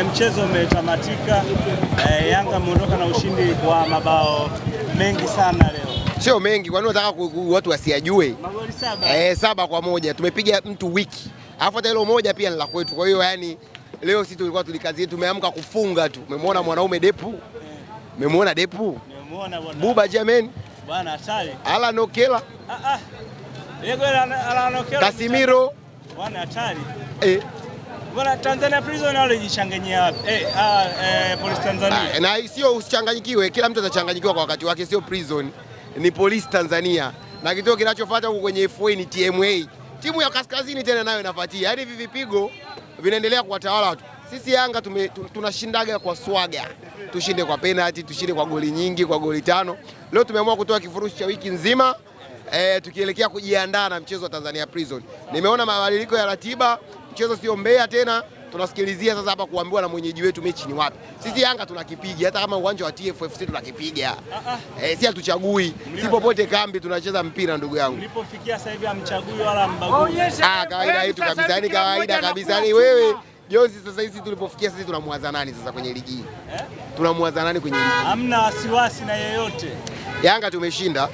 Mchezo umetamatika. Yanga ameondoka na ushindi wa mabao mengi sana leo. Sio mengi, kwani unataka watu wasiyajue? Magoli 7. 7-1. Tumepiga mtu wiki. Alafu hata hilo moja pia ni la kwetu. Kwa hiyo yani leo sisi tulikuwa tulikazie, tumeamka kufunga tu. Umemwona mwanaume Depu? Umemwona Depu? Nimemwona bwana. Buba Jamen. Bwana hatari. Alan Okello. Yego Alan Okello. Casemiro. Bwana hatari. Bwana Tanzania Prison wale jichanganyia wapi? Police Tanzania. Na sio usichanganyikiwe, kila mtu atachanganyikiwa kwa wakati wake, sio Prison. Ni Police Tanzania. Na kituo kinachofuata huko kwenye FA ni TMA. Timu ya Kaskazini tena nayo inafuatia. Yaani hivi vipigo vinaendelea kuwatawala watu. Sisi Yanga tunashindaga kwa swaga. Tushinde kwa penalty, tushinde kwa goli nyingi, kwa goli 5. Leo tumeamua kutoa kifurushi cha wiki nzima tukielekea kujiandaa na mchezo wa Tanzania Prison. Nimeona mabadiliko ya ratiba, mchezo sio Mbeya tena, tunasikilizia sasa hapa kuambiwa na mwenyeji wetu mechi ni wapi. Sisi Yanga tunakipiga, hata kama uwanja wa TFFC tunakipiga. Si hatuchagui, si popote kambi tunacheza mpira ndugu yangu. Ulipofikia sasa hivi amchagui wala mbagui. Kawaida yetu kabisa, yani kawaida kabisa. Ni wewe Jozi, sasa hizi tulipofikia sisi tunamwaza nani sasa kwenye ligi hii? Tunamwaza nani kwenye ligi? Hamna wasiwasi na yeyote. Yanga tumeshinda.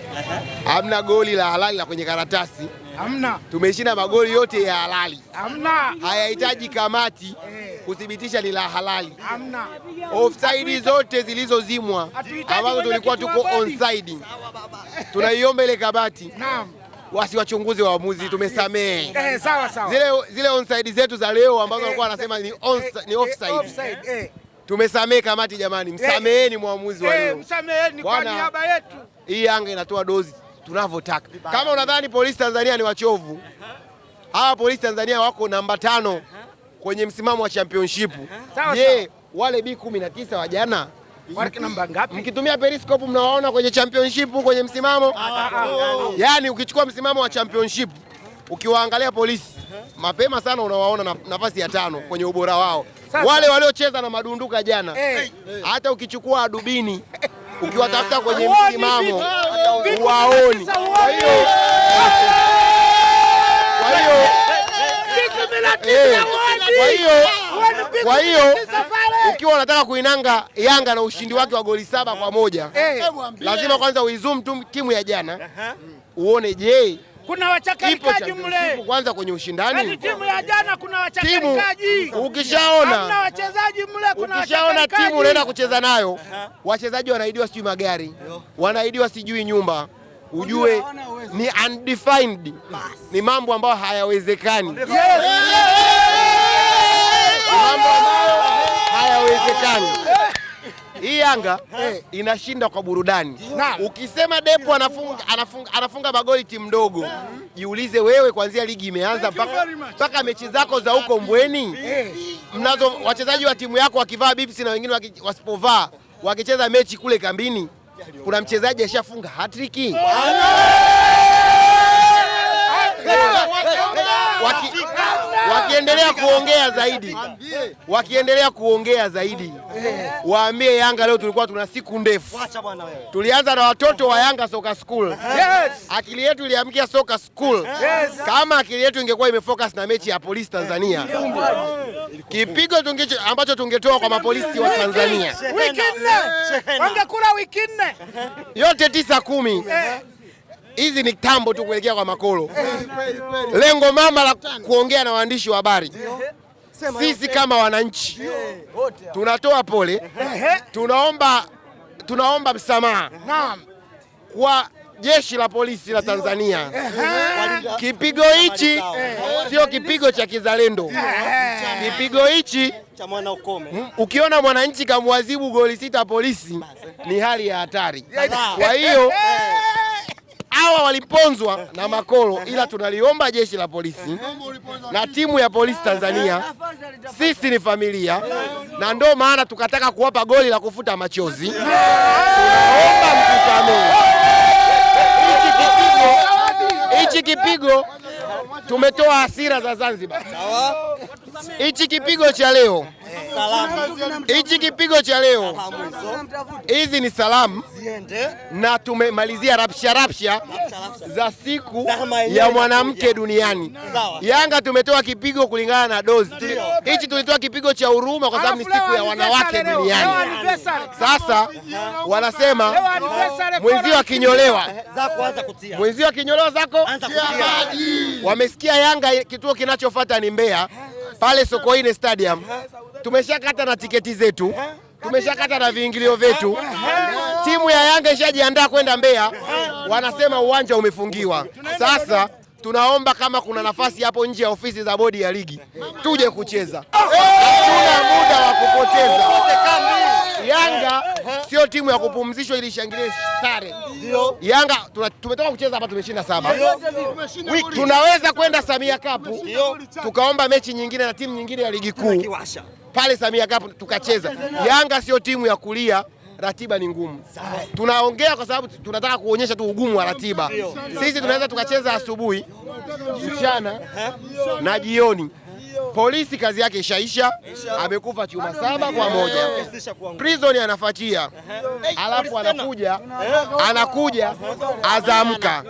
Hamna goli la halali la kwenye karatasi. Hamna. Tumeshinda magoli yote ya halali. Hamna. Hayahitaji kamati kuthibitisha ni la halali. Hamna. Offside zote zilizozimwa ambazo tulikuwa tuko onside. Tunaiomba ile kamati. Naam. Wasiwachunguze waamuzi, tumesamehe. Sawa sawa. Zile onside zetu za leo ambazo walikuwa wanasema ni offside. Tumesamehe kamati jamani, msameheni mwamuzi wa leo. Msameheni kwa niaba yetu. Hii Yanga inatoa dozi tunavyotaka. Kama unadhani Polisi Tanzania ni wachovu, hawa Polisi Tanzania wako namba 5 kwenye msimamo wa championship. Je, wale B19 wa jana wale namba ngapi? Mkitumia periscope mnawaona kwenye championship kwenye msimamo? Yaani ukichukua msimamo wa championship ukiwaangalia Polisi mapema sana unawaona nafasi ya 5 kwenye ubora wao. Wale waliocheza na madunduka jana, hata ukichukua adubini ukiwatafuta kwenye msimamo waoni. Kwa hiyo ukiwa unataka kuinanga Yanga na ushindi wake wa goli 7-1, lazima kwanza uizoom timu ya jana uone, je, kuna wachakalikaji mle kwanza kwenye ushindani. Timu ya jana kuna wachakalikaji. Ukishaona hamna wachezaji mle, kuna ukishaona timu unaenda kucheza nayo, wachezaji wanaidiwa sijui magari, wanaidiwa sijui nyumba, ujue ni undefined. Ni mambo ambayo hayawezekani. Mambo ambayo hayawezekani. Hii Yanga inashinda kwa burudani. Ukisema Depu anafunga magoli timu ndogo, jiulize wewe, kuanzia ligi imeanza mpaka mechi zako za huko Mbweni, mnazo wachezaji wa timu yako wakivaa bibsi na wengine wasipovaa, wakicheza mechi kule kambini, kuna mchezaji ashafunga hat-trick. Wakiendelea kuongea zaidi, waambie Yanga leo tulikuwa tuna siku ndefu. Tulianza na watoto wa Yanga Soka School. Akili yetu iliamkia Soka School. Kama akili yetu ingekuwa imefocus na mechi ya Polisi Tanzania, kipigo ambacho tungetoa kwa mapolisi wa Tanzania wiki 4 wangekula wiki 4 yote 9-10. Hizi ni tambo tu kuelekea kwa makolo. Lengo mama la kuongea na waandishi wa habari, sisi kama wananchi tunatoa pole, tunaomba msamaha kwa jeshi la polisi la Tanzania. Kipigo hichi sio kipigo cha kizalendo. Kipigo hichi cha mwana ukome. Ukiona mwananchi kamwazibu goli 6 polisi, ni hali ya hatari. Kwa hiyo hawa waliponzwa na makolo, ila tunaliomba jeshi la polisi na timu ya Polisi Tanzania, sisi ni familia, na ndio maana tukataka kuwapa goli la kufuta machozi. Tunaomba mtusamehe. Hichi kipigo tumetoa hasira za Zanzibar. Hichi kipigo cha leo Hichi kipigo cha leo, hizi ni salamu na tumemalizia rapsha za siku ya mwanamke duniani. Yanga tumetoa kipigo kulingana na dozi. Hichi tulitoa kipigo cha huruma kwa sababu ni siku ya wanawake duniani. Sasa wanasema mwenzio akinyolewa zako. Wamesikia Yanga kituo kinachofuata ni Mbeya pale Sokoine Stadium. Tumeshakata na tiketi zetu, tumeshakata na viingilio vyetu. Timu ya Yanga ishajiandaa kwenda Mbeya, wanasema uwanja umefungiwa. Sasa tunaomba kama kuna nafasi hapo nje ya ofisi za bodi ya ligi tuje kucheza. Hatuna muda wa kupoteza. Yanga sio timu ya kupumzishwa ili shangilie sare. Yanga tumetoka kucheza hapa, tumeshinda 7. Tunaweza kwenda Samia Cup tukaomba mechi nyingine na timu nyingine ya ligi kuu pale Samia Cup tukacheza. Yanga sio timu ya kulia, ratiba ni ngumu. Tunaongea kwa sababu tunataka kuonyesha tu ugumu wa ratiba. Sisi tunaweza tukacheza asubuhi, mchana na jioni. Polisi kazi yake ishaisha, amekufa chuma 7 kwa 1. Prison anafuatia, alafu anakuja Azamka.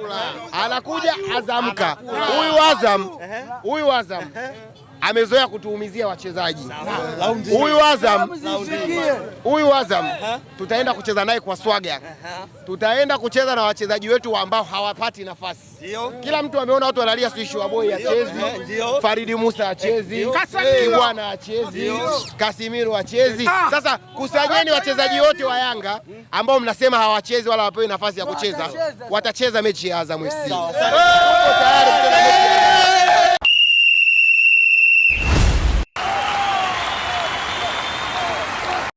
Huyu Azam amezoea kutuumizia wachezaji. Huyu Azam tutaenda kucheza naye kwa swaga. Tutaenda kucheza na wachezaji wetu ambao hawapati nafasi. Kila mtu ameona watu wanalia, Swishu Boy achezi, Faridi Musa achezi, Kibwana achezi, Kasimiru achezi. Sasa kusanyeni wachezaji wote wa Yanga ambao mnasema hawachezi wala hawapewi nafasi ya kucheza, watacheza mechi ya Azam FC. Tuko tayari kucheza mechi ya